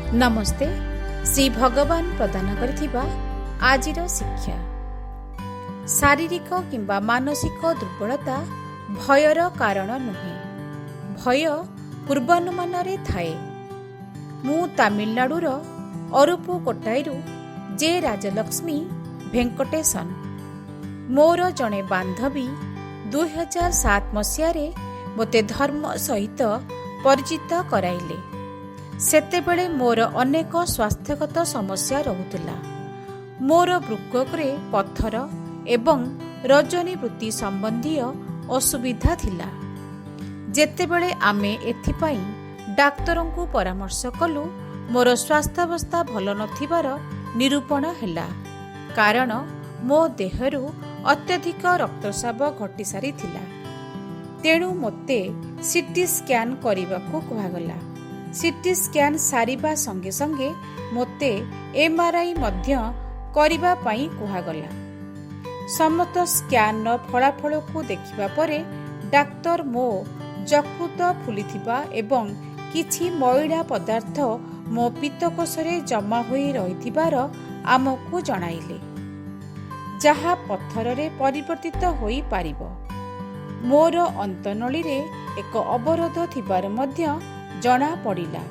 नमस्ते। श्री भगवान प्रदान करिथिबा आजिर शिक्षा। शारीरिक किंबा मानसिक दुर्बलता भयर कारण नुहे। भय पूर्वानुमान थाए। मु तमिलनाडुर अरुपुकोट्टाईरु जे राजलक्ष्मी भेंकटेशन। मोर जड़े बांधवी 2007 मसीह मोते धर्म सहित परिचित कराइले। सेतेबेले मोर अनेक स्वास्थ्यगत समस्या रहुतिला। मोर वृक्करे पत्थर एवं रजनी वृत्ति संबंधी असुविधा थिला। जेतेबेले आमे एथिपाई डाक्तरंकु को परामर्श कलु मोर स्वास्थ्यावस्था भल नथिबार निरूपण हैला। कारण मो देहरु अत्यधिक रक्तस्राव घटी सारी थिला। तेणु मोते सीटी स्कैन करिबाकू कहागला। सीटी स्कैन सारिबा संगे संगे मोते एमआरआई मध्य करिबा पई कहागला। समस्त स्कैन फलाफल को देखिबा परे डाक्तर मो यकृत फुलिथिबा एवं किछि मैला पदार्थ मो पित्तकोशरे जमा होई रहिथिबार आमकु जणाइले, जहा पत्थर रे परिवर्तित होई पारिबो। मोर अंतनली रे एक अवरोध थिबार मध्य जना पड़िला।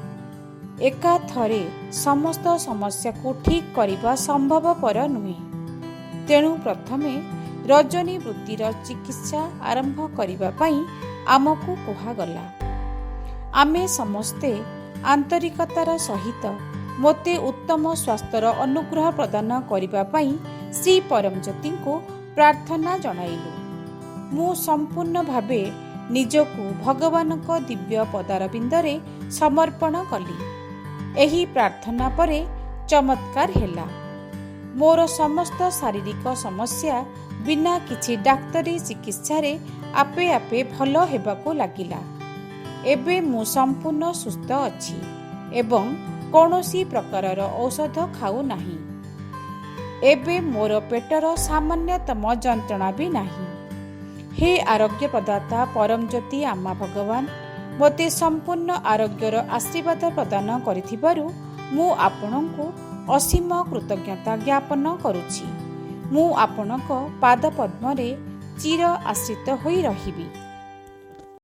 एका थरे समस्त समस्या को ठीक करिबा संभवपर नुहे। तेणु प्रथमे रजनी वृत्तिर चिकित्सा आरंभ करिबा पई आमकु कहागला। आमे समस्ते आंतरिकतार सहित मोते उत्तम स्वास्थ्यर अनुग्रह प्रदान करिबा पई श्री परमज्योति को प्रार्थना जणाइलु। मु संपूर्ण भावे निजकु भगवान को दिव्य पदारविंदरे समर्पण कली। एही प्रार्थना परे चमत्कार हेला। मोर समस्त शारीरिक समस्या बिना किछि डाक्तरी चिकित्सा रे आपे आपे भल हेबाकू लागिला। एबे मु संपूर्ण सुस्थ अछि एवं कौनसी प्रकारर औषध खाऊ नाही। एबे मोर पेटर सामान्यतम जंत्रणा भी नाही। हे आरोग्य प्रदाता परम ज्योति आमा भगवान, मोते संपूर्ण आरोग्यर आशीर्वाद प्रदान करिथिबारु मु आपणको असीम कृतज्ञता ज्ञापन करुछि। मु आपणको पाद पद्मरे चिर आश्रित होई रहिबी।